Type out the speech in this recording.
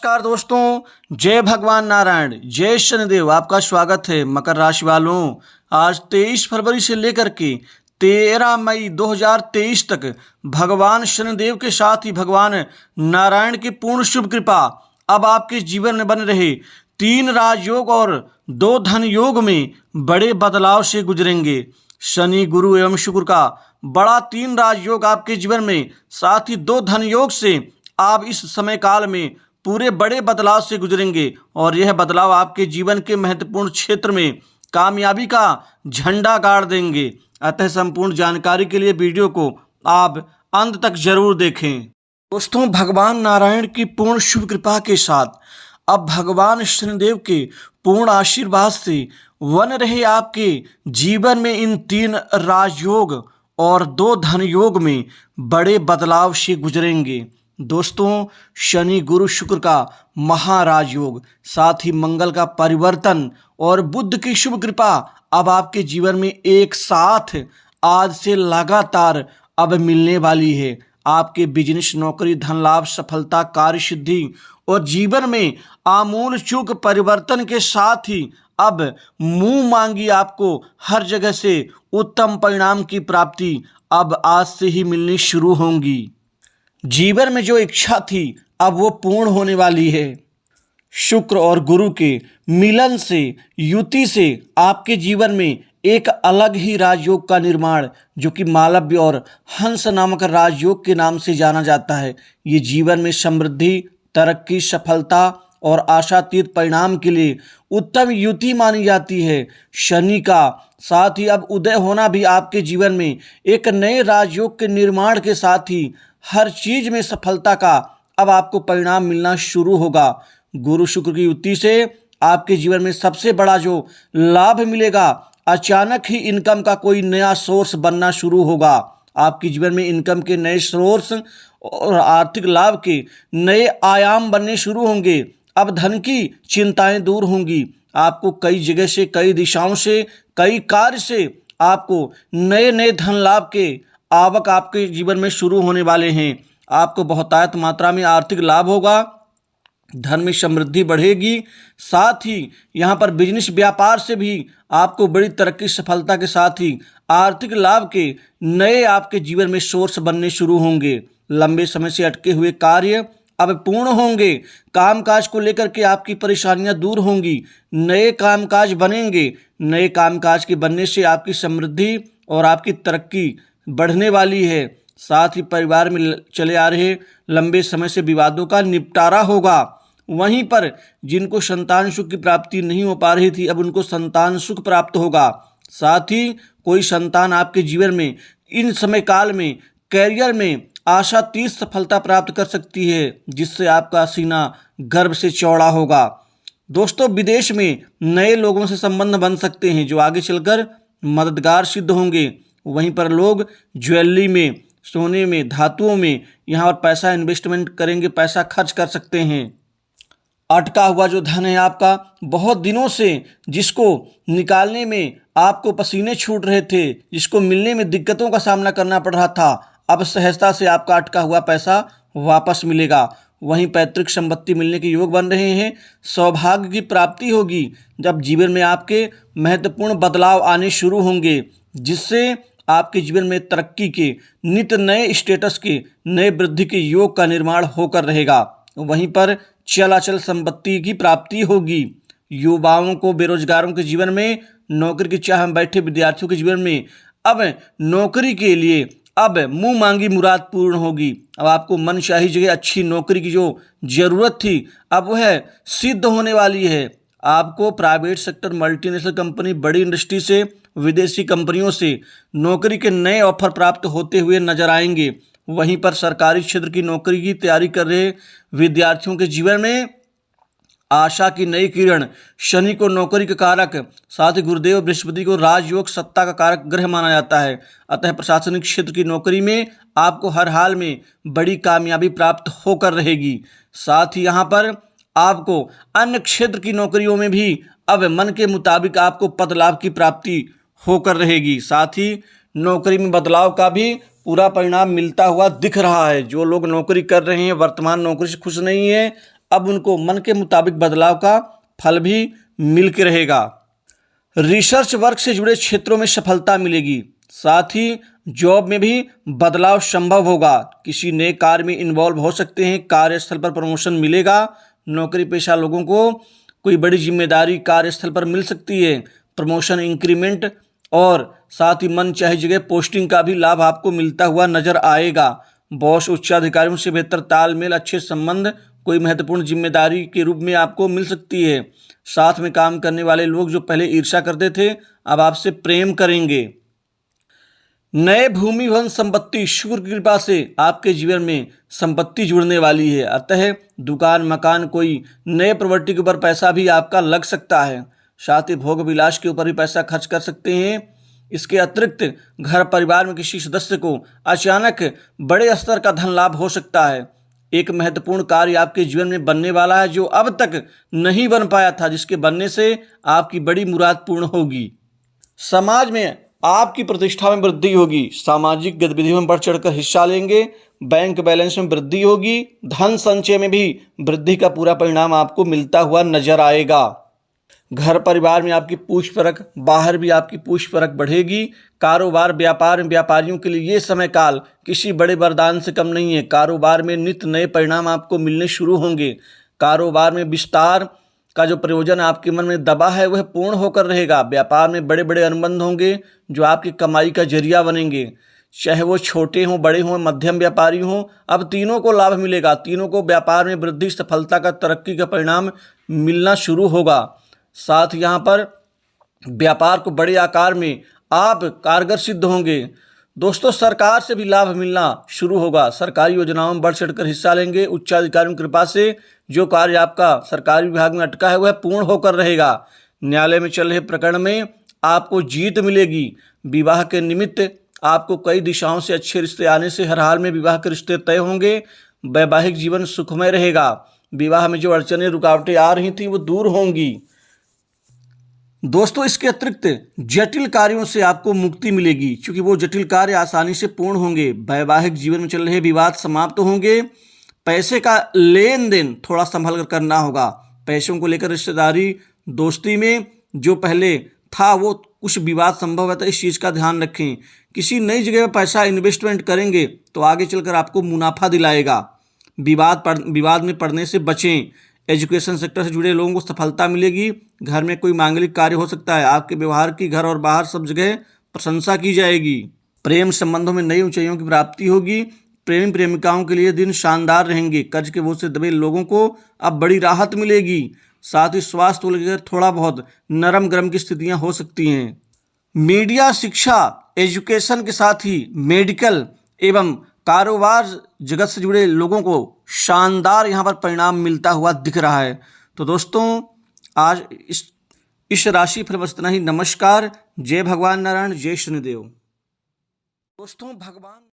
नमस्कार दोस्तों, जय भगवान नारायण, जय शनिदेव। आपका स्वागत है मकर राशि वालों। आज 23 फरवरी से लेकर के 13 मई 2023 तक भगवान शनिदेव के साथ ही भगवान नारायण की पूर्ण शुभ कृपा अब आपके जीवन में बन रहे 3 राजयोग और 2 धन योग में बड़े बदलाव से गुजरेंगे। शनि, गुरु एवं शुक्र का बड़ा 3 राजयोग आपके जीवन में, साथ ही 2 धन योग से आप इस समय काल में पूरे बड़े बदलाव से गुजरेंगे और यह बदलाव आपके जीवन के महत्वपूर्ण क्षेत्र में कामयाबी का झंडा गाड़ देंगे। अतः संपूर्ण जानकारी के लिए वीडियो को आप अंत तक जरूर देखें। दोस्तों, भगवान नारायण की पूर्ण शुभ कृपा के साथ अब भगवान शनिदेव के पूर्ण आशीर्वाद से बन रहे आपके जीवन में इन 3 राजयोग और 2 धन योग में बड़े बदलाव से गुजरेंगे। दोस्तों, शनि, गुरु, शुक्र का महाराजयोग, साथ ही मंगल का परिवर्तन और बुध की शुभ कृपा अब आपके जीवन में एक साथ आज से लगातार अब मिलने वाली है। आपके बिजनेस, नौकरी, धन लाभ, सफलता, कार्य सिद्धि और जीवन में आमूल चूक परिवर्तन के साथ ही अब मुंह मांगी आपको हर जगह से उत्तम परिणाम की प्राप्ति अब आज से ही मिलनी शुरू होंगी। जीवन में जो इच्छा थी अब वो पूर्ण होने वाली है। शुक्र और गुरु के मिलन से, युति से आपके जीवन में एक अलग ही राजयोग का निर्माण, जो कि मालव्य और हंस नामक राजयोग के नाम से जाना जाता है। ये जीवन में समृद्धि, तरक्की, सफलता और आशातीत परिणाम के लिए उत्तम युति मानी जाती है। शनि का साथ ही अब उदय होना भी आपके जीवन में एक नए राजयोग के निर्माण के साथ ही हर चीज में सफलता का अब आपको परिणाम मिलना शुरू होगा। गुरु शुक्र की युति से आपके जीवन में सबसे बड़ा जो लाभ मिलेगा, अचानक ही इनकम का कोई नया सोर्स बनना शुरू होगा। आपके जीवन में इनकम के नए सोर्स और आर्थिक लाभ के नए आयाम बनने शुरू होंगे। अब धन की चिंताएं दूर होंगी। आपको कई जगह से, कई दिशाओं से, कई कार्य से आपको नए नए धन लाभ के आवक आपके जीवन में शुरू होने वाले हैं। आपको बहुतायत मात्रा में आर्थिक लाभ होगा, धन में समृद्धि बढ़ेगी। साथ ही यहाँ पर बिजनेस, व्यापार से भी आपको बड़ी तरक्की, सफलता के साथ ही आर्थिक लाभ के नए आपके जीवन में सोर्स बनने शुरू होंगे। लंबे समय से अटके हुए कार्य अब पूर्ण होंगे। कामकाज को लेकर के आपकी परेशानियां दूर होंगी, नए कामकाज बनेंगे। नए कामकाज के बनने से आपकी समृद्धि और आपकी तरक्की बढ़ने वाली है। साथ ही परिवार में चले आ रहे लंबे समय से विवादों का निपटारा होगा। वहीं पर जिनको संतान सुख की प्राप्ति नहीं हो पा रही थी, अब उनको संतान सुख प्राप्त होगा। साथ ही कोई संतान आपके जीवन में इन समय काल में कैरियर में आशातीत सफलता प्राप्त कर सकती है, जिससे आपका सीना गर्व से चौड़ा होगा। दोस्तों, विदेश में नए लोगों से संबंध बन सकते हैं जो आगे चलकर मददगार सिद्ध होंगे। वहीं पर लोग ज्वेलरी में, सोने में, धातुओं में यहाँ पर पैसा इन्वेस्टमेंट करेंगे, पैसा खर्च कर सकते हैं। अटका हुआ जो धन है आपका, बहुत दिनों से जिसको निकालने में आपको पसीने छूट रहे थे, जिसको मिलने में दिक्कतों का सामना करना पड़ रहा था, अब सहजता से आपका अटका हुआ पैसा वापस मिलेगा। वहीं पैतृक संपत्ति मिलने के योग बन रहे हैं। सौभाग्य की प्राप्ति होगी जब जीवन में आपके महत्वपूर्ण बदलाव आने शुरू होंगे, जिससे आपके जीवन में तरक्की के, नित्य नए स्टेटस के, नए वृद्धि के योग का निर्माण होकर रहेगा। वहीं पर चलाचल संपत्ति की प्राप्ति होगी। युवाओं को, बेरोजगारों के जीवन में, नौकरी की चाह में बैठे विद्यार्थियों के जीवन में अब नौकरी के लिए अब मुंह मांगी मुराद पूर्ण होगी। अब आपको मनचाही जगह अच्छी नौकरी की जो जरूरत थी अब वह सिद्ध होने वाली है। आपको प्राइवेट सेक्टर, मल्टीनेशनल कंपनी, बड़ी इंडस्ट्री से, विदेशी कंपनियों से नौकरी के नए ऑफर प्राप्त होते हुए नजर आएंगे। वहीं पर सरकारी क्षेत्र की नौकरी की तैयारी कर रहे विद्यार्थियों के जीवन में आशा की नई किरण। शनि को नौकरी का कारक, साथ ही गुरुदेव बृहस्पति को राजयोग, सत्ता का कारक ग्रह माना जाता है। अतः प्रशासनिक क्षेत्र की नौकरी में आपको हर हाल में बड़ी कामयाबी प्राप्त होकर रहेगी। साथ ही यहाँ पर आपको अन्य क्षेत्र की नौकरियों में भी अब मन के मुताबिक आपको पद लाभ की प्राप्ति होकर रहेगी। साथ ही नौकरी में बदलाव का भी पूरा परिणाम मिलता हुआ दिख रहा है। जो लोग नौकरी कर रहे हैं, वर्तमान नौकरी से खुश नहीं है, अब उनको मन के मुताबिक बदलाव का फल भी मिल के रहेगा। रिसर्च वर्क से जुड़े क्षेत्रों में सफलता मिलेगी, साथ ही जॉब में भी बदलाव संभव होगा। किसी नए कार्य में इन्वॉल्व हो सकते हैं, कार्यस्थल पर प्रमोशन मिलेगा। नौकरी पेशा लोगों को कोई बड़ी जिम्मेदारी कार्यस्थल पर मिल सकती है, प्रमोशन, इंक्रीमेंट और साथ ही मन चाहे जगह पोस्टिंग का भी लाभ आपको मिलता हुआ नजर आएगा। बॉस, उच्चाधिकारियों से बेहतर तालमेल, अच्छे संबंध, कोई महत्वपूर्ण जिम्मेदारी के रूप में आपको मिल सकती है। साथ में काम करने वाले लोग जो पहले ईर्ष्या करते थे अब आपसे प्रेम करेंगे। नए भूमि भवन संपत्ति, शुक्र की कृपा से आपके जीवन में संपत्ति जुड़ने वाली है, अतः दुकान, मकान, कोई नए प्रॉपर्टी के ऊपर पैसा भी आपका लग सकता है। साथ ही भोग विलास के ऊपर भी पैसा खर्च कर सकते हैं। इसके अतिरिक्त घर परिवार में किसी सदस्य को अचानक बड़े स्तर का धन लाभ हो सकता है। एक महत्वपूर्ण कार्य आपके जीवन में बनने वाला है जो अब तक नहीं बन पाया था, जिसके बनने से आपकी बड़ी मुराद पूर्ण होगी। समाज में आपकी प्रतिष्ठा में वृद्धि होगी, सामाजिक गतिविधियों में बढ़ चढ़कर हिस्सा लेंगे, बैंक बैलेंस में वृद्धि होगी, धन संचय में भी वृद्धि का पूरा परिणाम आपको मिलता हुआ नजर आएगा। घर परिवार में आपकी पूछ परख, बाहर भी आपकी पूछ परख बढ़ेगी। कारोबार, व्यापार में व्यापारियों के लिए ये समय काल किसी बड़े वरदान से कम नहीं है। कारोबार में नित्य नए परिणाम आपको मिलने शुरू होंगे। कारोबार में विस्तार का जो प्रयोजन आपके मन में दबा है वह पूर्ण होकर रहेगा। व्यापार में बड़े बड़े अनुबंध होंगे जो आपकी कमाई का जरिया बनेंगे, चाहे वो छोटे हों, बड़े हों, मध्यम व्यापारी हों, अब तीनों को लाभ मिलेगा। तीनों को व्यापार में वृद्धि, सफलता का, तरक्की का परिणाम मिलना शुरू होगा। साथ यहाँ पर व्यापार को बड़े आकार में आप कारगर सिद्ध होंगे। दोस्तों, सरकार से भी लाभ मिलना शुरू होगा। सरकारी योजनाओं में बढ़ चढ़कर हिस्सा लेंगे। उच्चाधिकारियों की कृपा से जो कार्य आपका सरकारी विभाग में अटका है वह पूर्ण होकर रहेगा। न्यायालय में चल रहे प्रकरण में आपको जीत मिलेगी। विवाह के निमित्त आपको कई दिशाओं से अच्छे रिश्ते आने से हर हाल में विवाह के रिश्ते तय होंगे। वैवाहिक जीवन सुखमय रहेगा। विवाह में जो अड़चनें, रुकावटें आ रही थी वो दूर होंगी। दोस्तों, इसके अतिरिक्त जटिल कार्यों से आपको मुक्ति मिलेगी, क्योंकि वो जटिल कार्य आसानी से पूर्ण होंगे। वैवाहिक जीवन में चल रहे विवाद समाप्त होंगे। पैसे का लेन देन थोड़ा संभल कर करना होगा। पैसों को लेकर रिश्तेदारी, दोस्ती में जो पहले था वो कुछ विवाद संभव है, तो इस चीज़ का ध्यान रखें। किसी नई जगह पर पैसा इन्वेस्टमेंट करेंगे तो आगे चलकर आपको मुनाफा दिलाएगा। विवाद में पड़ने से बचें। एजुकेशन सेक्टर से जुड़े लोगों को सफलता मिलेगी। घर में कोई मांगलिक कार्य हो सकता है। आपके व्यवहार की घर और बाहर सब जगह प्रशंसा की जाएगी। प्रेम संबंधों में नई ऊंचाइयों की प्राप्ति होगी। प्रेमी प्रेमिकाओं के लिए दिन शानदार रहेंगे। कर्ज के बोझ से दबे लोगों को अब बड़ी राहत मिलेगी। साथ ही स्वास्थ्य को लेकर थोड़ा बहुत नरम गरम की स्थितियां हो सकती हैं। मीडिया, शिक्षा, एजुकेशन के साथ ही मेडिकल एवं कारोबार जगत से जुड़े लोगों को शानदार यहाँ पर परिणाम मिलता हुआ दिख रहा है। तो दोस्तों, आज इस राशि फल बस इतना ही। नमस्कार। जय भगवान नारायण, जय शनिदेव। दोस्तों, भगवान